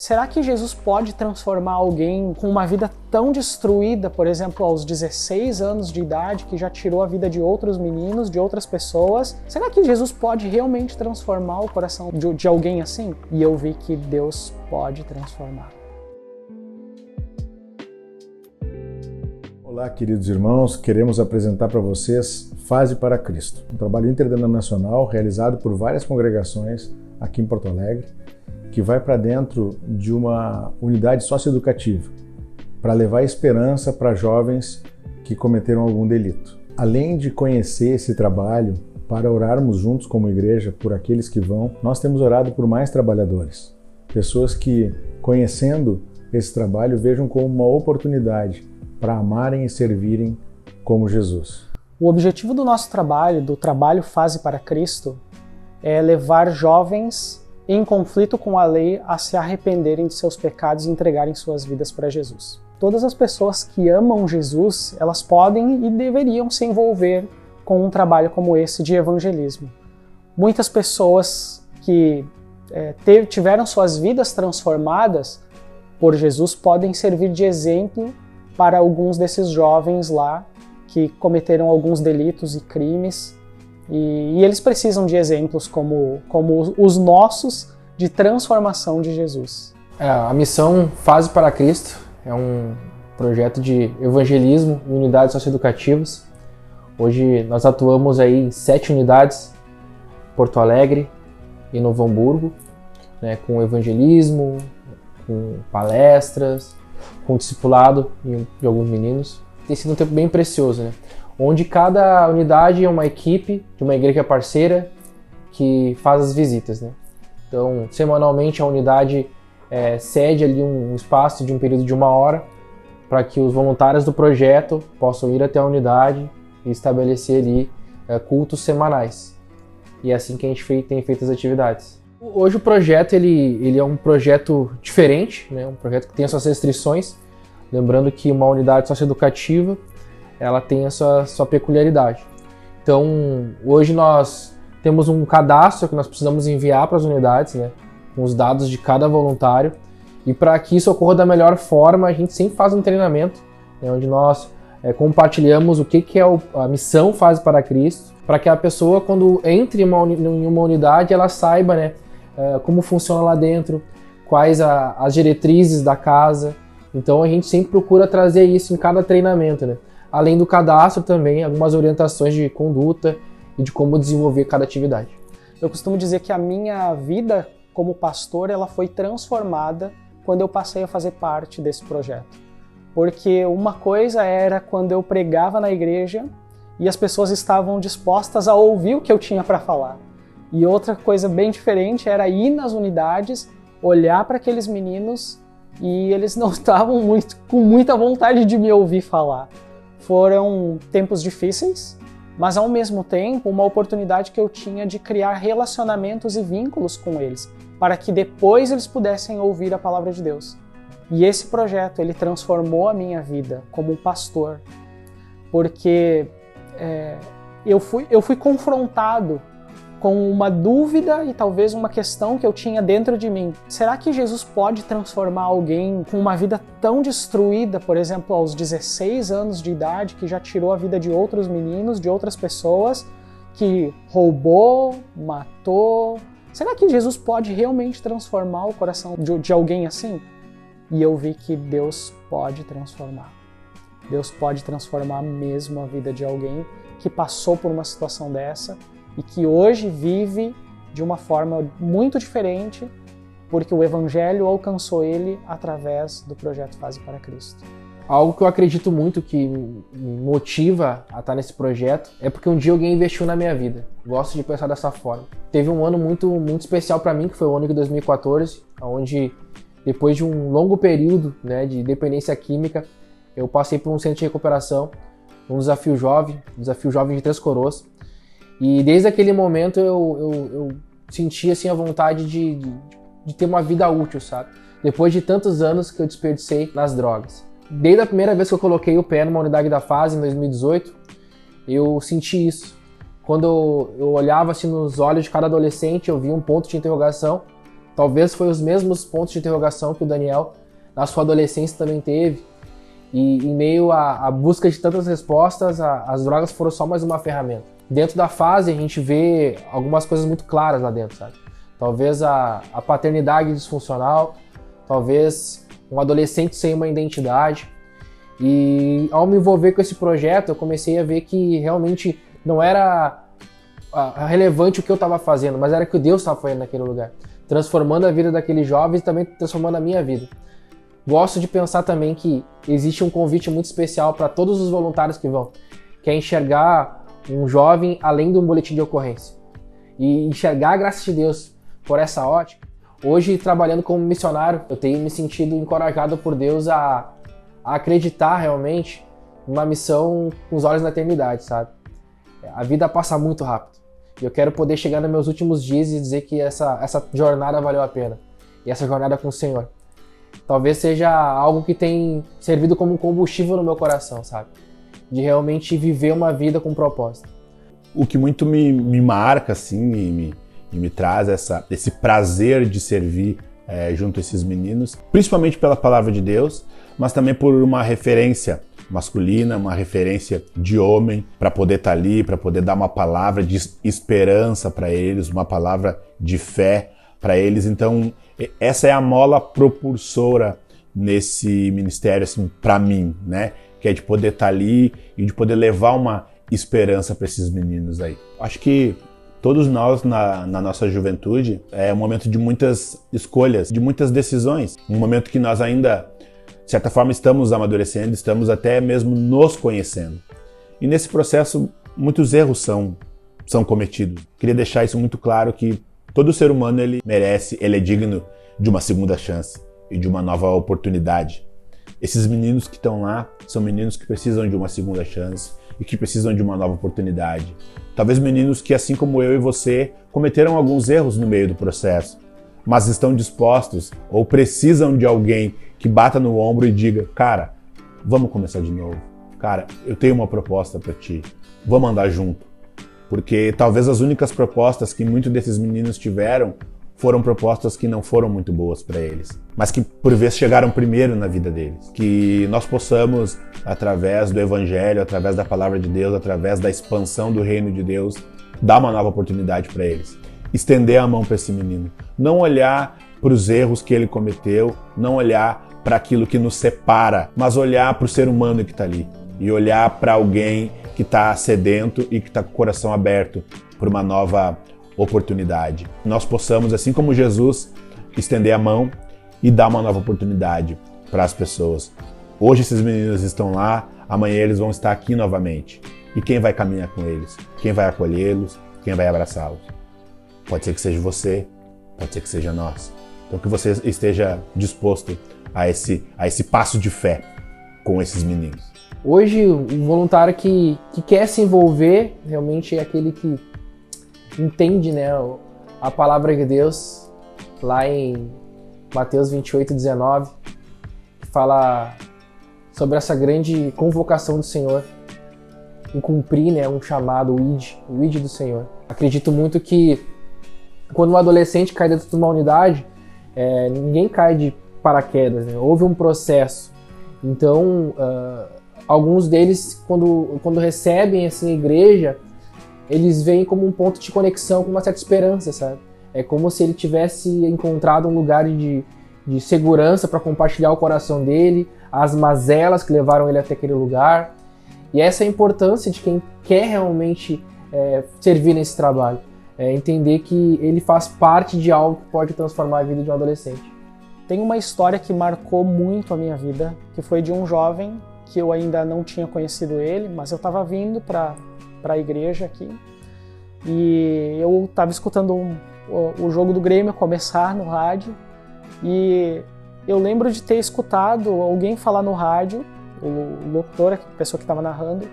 Será que Jesus pode transformar alguém com uma vida tão destruída, por exemplo, aos 16 anos de idade, que já tirou a vida de outros meninos, de outras pessoas? Será que Jesus pode realmente transformar o coração de alguém assim? E eu vi que Deus pode transformar. Olá, queridos irmãos, queremos apresentar para vocês Fase para Cristo, um trabalho interdenominacional realizado por várias congregações aqui em Porto Alegre, que vai para dentro de uma unidade socioeducativa para levar esperança para jovens que cometeram algum delito. Além de conhecer esse trabalho, para orarmos juntos como igreja por aqueles que vão, nós temos orado por mais trabalhadores, pessoas que, conhecendo esse trabalho, vejam como uma oportunidade para amarem e servirem como Jesus. O objetivo do nosso trabalho, do trabalho Fase para Cristo, é levar jovens em conflito com a lei a se arrependerem de seus pecados e entregarem suas vidas para Jesus. Todas as pessoas que amam Jesus, elas podem e deveriam se envolver com um trabalho como esse de evangelismo. Muitas pessoas que tiveram suas vidas transformadas por Jesus podem servir de exemplo para alguns desses jovens lá que cometeram alguns delitos e crimes. E eles precisam de exemplos como os nossos de transformação de Jesus. A missão Fase para Cristo é um projeto de evangelismo em unidades socioeducativas. Hoje nós atuamos aí em 7 unidades, Porto Alegre e Novo Hamburgo, né, com evangelismo, com palestras, com discipulado de alguns meninos. Tem sido um tempo bem precioso, né? Onde cada unidade é uma equipe de uma igreja parceira que faz as visitas, né? Então, semanalmente a unidade cede ali um espaço de um período de 1 hora para que os voluntários do projeto possam ir até a unidade e estabelecer ali cultos semanais. E é assim que a gente tem feito as atividades. Hoje o projeto ele é um projeto diferente, né? Um projeto que tem as suas restrições. Lembrando que uma unidade socioeducativa ela tem a sua peculiaridade. Então, hoje nós temos um cadastro que nós precisamos enviar para as unidades, né, com os dados de cada voluntário. E para que isso ocorra da melhor forma, a gente sempre faz um treinamento, né, onde nós compartilhamos o que é a missão Fase para Cristo, para que a pessoa, quando entre em uma unidade, ela saiba, né, como funciona lá dentro, quais as diretrizes da casa. Então, a gente sempre procura trazer isso em cada treinamento, né? Além do cadastro também, algumas orientações de conduta e de como desenvolver cada atividade. Eu costumo dizer que a minha vida como pastor ela foi transformada quando eu passei a fazer parte desse projeto. Porque uma coisa era quando eu pregava na igreja e as pessoas estavam dispostas a ouvir o que eu tinha para falar. E outra coisa bem diferente era ir nas unidades, olhar para aqueles meninos e eles não estavam com muita vontade de me ouvir falar. Foram tempos difíceis, mas ao mesmo tempo uma oportunidade que eu tinha de criar relacionamentos e vínculos com eles, para que depois eles pudessem ouvir a palavra de Deus. E esse projeto, ele transformou a minha vida como um pastor, porque eu fui confrontado com uma dúvida e talvez uma questão que eu tinha dentro de mim. Será que Jesus pode transformar alguém com uma vida tão destruída, por exemplo, aos 16 anos de idade, que já tirou a vida de outros meninos, de outras pessoas, que roubou, matou? Será que Jesus pode realmente transformar o coração de alguém assim? E eu vi que Deus pode transformar. Deus pode transformar mesmo a vida de alguém que passou por uma situação dessa e que hoje vive de uma forma muito diferente, porque o Evangelho alcançou ele através do projeto Fase para Cristo. Algo que eu acredito muito que me motiva a estar nesse projeto é porque um dia alguém investiu na minha vida. Gosto de pensar dessa forma. Teve um ano muito especial para mim, que foi o ano de 2014, onde depois de um longo período, né, de dependência química, eu passei por um centro de recuperação, um desafio jovem de Três Coroas. E desde aquele momento eu senti assim, a vontade de ter uma vida útil, sabe? Depois de tantos anos que eu desperdicei nas drogas. Desde a primeira vez que eu coloquei o pé numa unidade da Fase, em 2018, eu senti isso. Quando eu olhava assim, nos olhos de cada adolescente, eu via um ponto de interrogação. Talvez foi os mesmos pontos de interrogação que o Daniel na sua adolescência também teve. E em meio à busca de tantas respostas, as drogas foram só mais uma ferramenta. Dentro da fase a gente vê algumas coisas muito claras lá dentro, sabe? Talvez a paternidade disfuncional, talvez um adolescente sem uma identidade. E ao me envolver com esse projeto, eu comecei a ver que realmente não era relevante o que eu estava fazendo, mas era o que Deus estava fazendo naquele lugar, transformando a vida daqueles jovens e também transformando a minha vida. Gosto de pensar também que existe um convite muito especial para todos os voluntários que vão, que é enxergar um jovem além de um boletim de ocorrência. E enxergar a graça de Deus por essa ótica. Hoje, trabalhando como missionário, eu tenho me sentido encorajado por Deus a acreditar realmente numa missão com os olhos na eternidade, sabe? A vida passa muito rápido. E eu quero poder chegar nos meus últimos dias e dizer que essa jornada valeu a pena. E essa jornada com o Senhor. Talvez seja algo que tem servido como um combustível no meu coração, sabe? De realmente viver uma vida com propósito. O que muito me marca, assim, e me traz esse prazer de servir junto a esses meninos, principalmente pela palavra de Deus, mas também por uma referência masculina, uma referência de homem, para poder estar ali, para poder dar uma palavra de esperança para eles, uma palavra de fé para eles. Então, essa é a mola propulsora nesse ministério, assim, para mim, né? Que é de poder estar ali e de poder levar uma esperança para esses meninos aí. Acho que todos nós, na nossa juventude, é um momento de muitas escolhas, de muitas decisões. Um momento que nós ainda, de certa forma, estamos amadurecendo, estamos até mesmo nos conhecendo. E nesse processo, muitos erros são cometidos. Queria deixar isso muito claro, que todo ser humano, ele merece, ele é digno de uma segunda chance e de uma nova oportunidade. Esses meninos que estão lá são meninos que precisam de uma segunda chance e que precisam de uma nova oportunidade. Talvez meninos que, assim como eu e você, cometeram alguns erros no meio do processo, mas estão dispostos ou precisam de alguém que bata no ombro e diga: cara, vamos começar de novo. Cara, eu tenho uma proposta para ti. Vamos andar junto. Porque talvez as únicas propostas que muitos desses meninos tiveram foram propostas que não foram muito boas para eles, mas que por vezes chegaram primeiro na vida deles. Que nós possamos, através do Evangelho, através da Palavra de Deus, através da expansão do Reino de Deus, dar uma nova oportunidade para eles. Estender a mão para esse menino. Não olhar para os erros que ele cometeu, não olhar para aquilo que nos separa, mas olhar para o ser humano que está ali. E olhar para alguém que está sedento e que está com o coração aberto por uma nova oportunidade. Nós possamos, assim como Jesus, estender a mão e dar uma nova oportunidade para as pessoas. Hoje esses meninos estão lá, amanhã eles vão estar aqui novamente. E quem vai caminhar com eles? Quem vai acolhê-los? Quem vai abraçá-los? Pode ser que seja você, pode ser que seja nós. Então que você esteja disposto a esse passo de fé com esses meninos. Hoje, um voluntário que quer se envolver realmente é aquele que entende, né, a palavra de Deus, lá em Mateus 28:19, que fala sobre essa grande convocação do Senhor em cumprir, né, um chamado, o ID do Senhor. Acredito muito que quando um adolescente cai dentro de uma unidade, ninguém cai de paraquedas, né? Houve um processo. Então, alguns deles, quando recebem assim, a igreja, eles veem como um ponto de conexão com uma certa esperança, sabe? É como se ele tivesse encontrado um lugar de segurança para compartilhar o coração dele, as mazelas que levaram ele até aquele lugar. E essa é a importância de quem quer realmente servir nesse trabalho. Entender que ele faz parte de algo que pode transformar a vida de um adolescente. Tem uma história que marcou muito a minha vida, que foi de um jovem que eu ainda não tinha conhecido ele, mas eu estava vindo para a igreja aqui e eu estava escutando o jogo do Grêmio começar no rádio e eu lembro de ter escutado alguém falar no rádio, o locutor, a pessoa que estava narrando,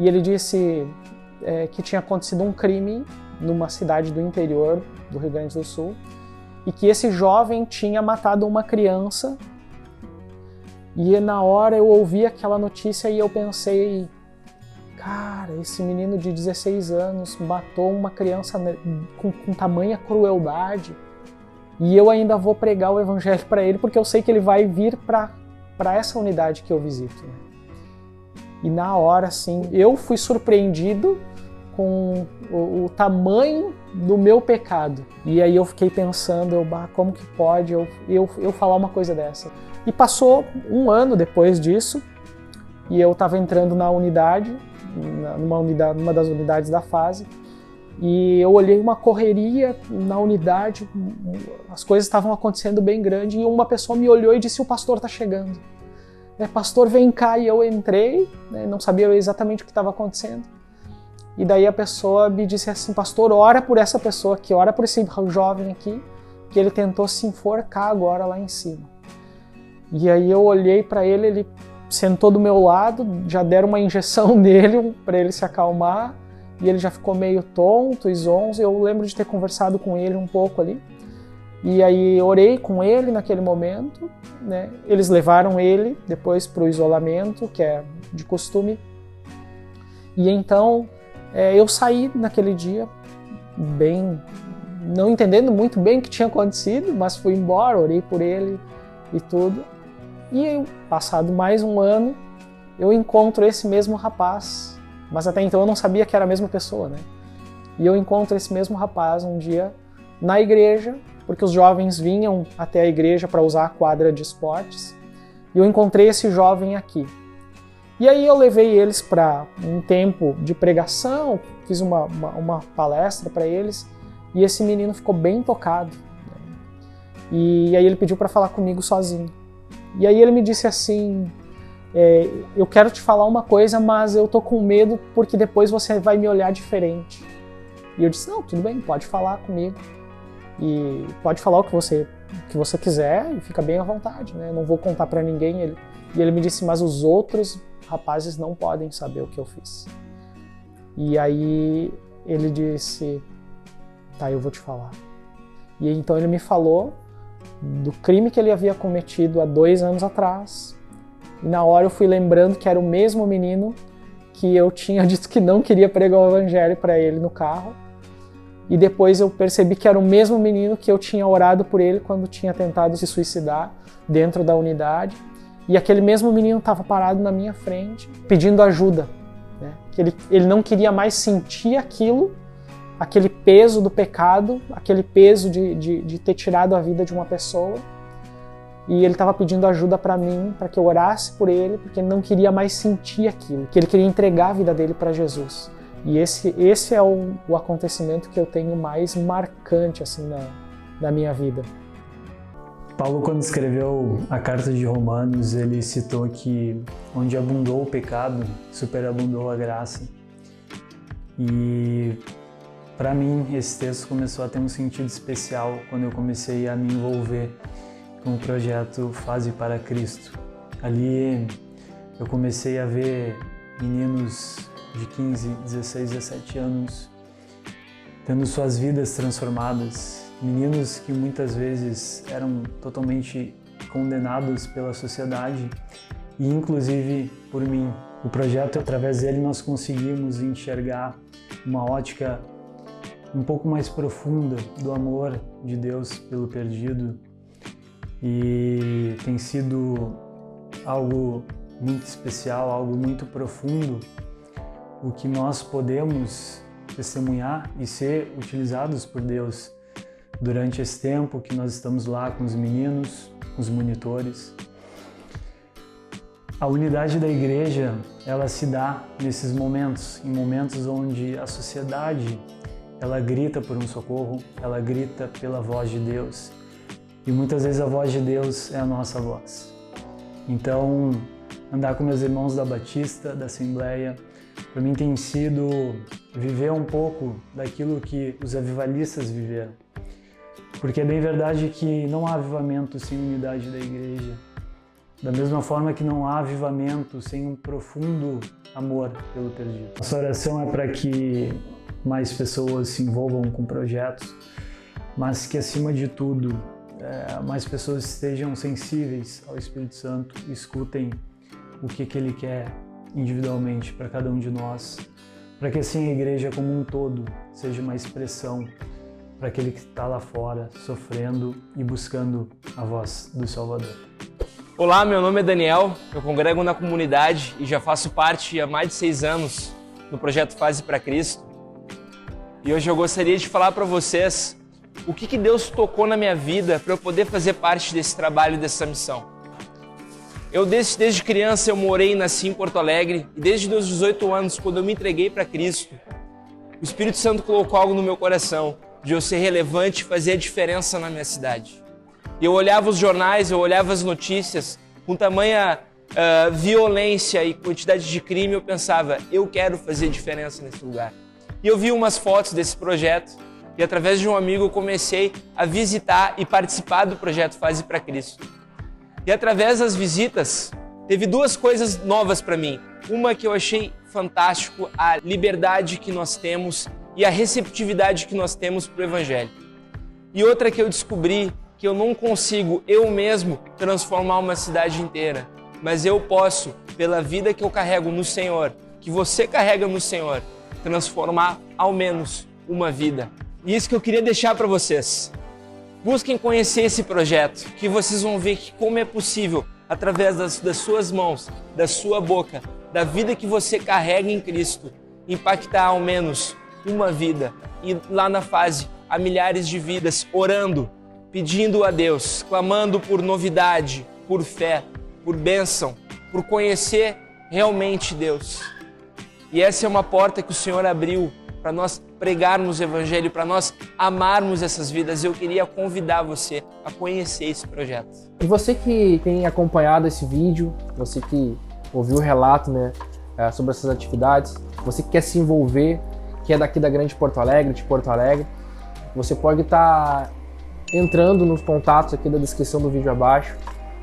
e ele disse que tinha acontecido um crime numa cidade do interior do Rio Grande do Sul e que esse jovem tinha matado uma criança. E na hora eu ouvi aquela notícia e eu pensei, cara, esse menino de 16 anos matou uma criança com tamanha crueldade. e eu ainda vou pregar o evangelho para ele, porque eu sei que ele vai vir para essa unidade que eu visito, né? E na hora, assim, eu fui surpreendido com o tamanho do meu pecado. E aí eu fiquei pensando, como que pode eu falar uma coisa dessa? E passou um ano depois disso, e eu estava entrando na unidade, numa das unidades da fase, e eu olhei uma correria na unidade, as coisas estavam acontecendo bem grande, e uma pessoa me olhou e disse: o pastor está chegando. Pastor, vem cá. E eu entrei, né, não sabia exatamente o que estava acontecendo. E daí a pessoa me disse assim: pastor, ora por essa pessoa aqui, ora por esse jovem aqui, que ele tentou se enforcar agora lá em cima. E aí eu olhei para ele, ele sentou do meu lado, já deram uma injeção nele para ele se acalmar, e ele já ficou meio tonto e zonzo. Eu lembro de ter conversado com ele um pouco ali. E aí orei com ele naquele momento, né? Eles levaram ele depois para o isolamento, que é de costume. E então eu saí naquele dia bem, não entendendo muito bem o que tinha acontecido, mas fui embora, orei por ele e tudo. E passado mais um ano, eu encontro esse mesmo rapaz, mas até então eu não sabia que era a mesma pessoa, né? E eu encontro esse mesmo rapaz um dia na igreja, porque os jovens vinham até a igreja para usar a quadra de esportes, e eu encontrei esse jovem aqui. E aí eu levei eles para um tempo de pregação, fiz uma palestra para eles, e esse menino ficou bem tocado, né? E aí ele pediu para falar comigo sozinho. E aí ele me disse assim: eu quero te falar uma coisa, mas eu tô com medo porque depois você vai me olhar diferente. E eu disse: não, tudo bem, pode falar comigo. E pode falar o que você quiser e fica bem à vontade, né? Eu não vou contar para ninguém. E ele me disse: mas os outros rapazes não podem saber o que eu fiz. E aí ele disse: tá, eu vou te falar. E então ele me falou do crime que ele havia cometido há 2 anos atrás. E na hora eu fui lembrando que era o mesmo menino que eu tinha dito que não queria pregar o evangelho para ele no carro. E depois eu percebi que era o mesmo menino que eu tinha orado por ele quando tinha tentado se suicidar dentro da unidade. E aquele mesmo menino estava parado na minha frente, pedindo ajuda, né? Que ele não queria mais sentir aquilo, aquele peso do pecado, aquele peso de ter tirado a vida de uma pessoa. E ele estava pedindo ajuda para mim, para que eu orasse por ele, porque ele não queria mais sentir aquilo, que ele queria entregar a vida dele para Jesus. E esse é o acontecimento que eu tenho mais marcante assim, na minha vida. Paulo, quando escreveu a carta de Romanos, ele citou que onde abundou o pecado, superabundou a graça. E para mim, esse texto começou a ter um sentido especial quando eu comecei a me envolver com o projeto Fase para Cristo. Ali eu comecei a ver meninos de 15, 16, 17 anos tendo suas vidas transformadas, meninos que muitas vezes eram totalmente condenados pela sociedade e inclusive por mim. O projeto, através dele, nós conseguimos enxergar uma ótica um pouco mais profunda do amor de Deus pelo perdido, e tem sido algo muito especial, algo muito profundo, o que nós podemos testemunhar e ser utilizados por Deus durante esse tempo que nós estamos lá com os meninos, com os monitores. A unidade da igreja, ela se dá nesses momentos, em momentos onde a sociedade, ela grita por um socorro, ela grita pela voz de Deus. E muitas vezes a voz de Deus é a nossa voz. Então, andar com meus irmãos da Batista, da Assembleia, para mim tem sido viver um pouco daquilo que os avivalistas viveram. Porque é bem verdade que não há avivamento sem unidade da igreja. Da mesma forma que não há avivamento sem um profundo amor pelo perdido. Nossa oração é para que mais pessoas se envolvam com projetos, mas que acima de tudo, mais pessoas estejam sensíveis ao Espírito Santo, escutem o que Ele quer individualmente para cada um de nós, para que assim a igreja como um todo seja uma expressão para aquele que está lá fora, sofrendo e buscando a voz do Salvador. Olá, meu nome é Daniel, eu congrego na comunidade e já faço parte há mais de 6 anos no projeto Fase para Cristo. E hoje eu gostaria de falar para vocês o que Deus tocou na minha vida para eu poder fazer parte desse trabalho e dessa missão. Eu desde criança eu morei e nasci em Porto Alegre e desde meus 18 anos, quando eu me entreguei para Cristo, o Espírito Santo colocou algo no meu coração de eu ser relevante e fazer a diferença na minha cidade. E eu olhava os jornais, eu olhava as notícias, com tamanha violência e quantidade de crime, eu pensava, eu quero fazer diferença nesse lugar. E eu vi umas fotos desse projeto e através de um amigo eu comecei a visitar e participar do projeto Fase para Cristo. E através das visitas, teve 2 coisas novas para mim. Uma que eu achei fantástico, a liberdade que nós temos e a receptividade que nós temos para o Evangelho. E outra que eu descobri que eu não consigo, eu mesmo, transformar uma cidade inteira. Mas eu posso, pela vida que eu carrego no Senhor, que você carrega no Senhor, transformar ao menos uma vida. E isso que eu queria deixar para vocês. Busquem conhecer esse projeto, que vocês vão ver que como é possível, através das suas mãos, da sua boca, da vida que você carrega em Cristo, impactar ao menos uma vida. E lá na Fase, há milhares de vidas orando, pedindo a Deus, clamando por novidade, por fé, por bênção, por conhecer realmente Deus. E essa é uma porta que o Senhor abriu para nós pregarmos o Evangelho, para nós amarmos essas vidas. Eu queria convidar você a conhecer esse projeto. E você que tem acompanhado esse vídeo, você que ouviu o relato, né, sobre essas atividades, você que quer se envolver, que é daqui da Grande Porto Alegre, de Porto Alegre, você pode estar entrando nos contatos aqui da descrição do vídeo abaixo,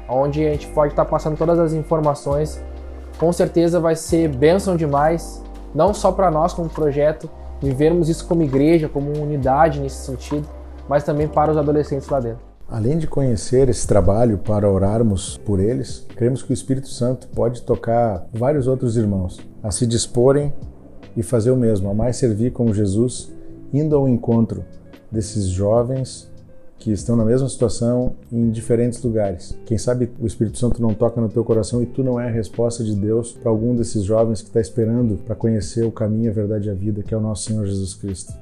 onde a gente pode estar passando todas as informações. Com certeza vai ser bênção demais, não só para nós como projeto, vivermos isso como igreja, como unidade nesse sentido, mas também para os adolescentes lá dentro. Além de conhecer esse trabalho para orarmos por eles, cremos que o Espírito Santo pode tocar vários outros irmãos a se disporem e fazer o mesmo, a mais servir como Jesus, indo ao encontro desses jovens que estão na mesma situação em diferentes lugares. Quem sabe o Espírito Santo não toca no teu coração e tu não é a resposta de Deus para algum desses jovens que está esperando para conhecer o caminho, a verdade e a vida, que é o nosso Senhor Jesus Cristo.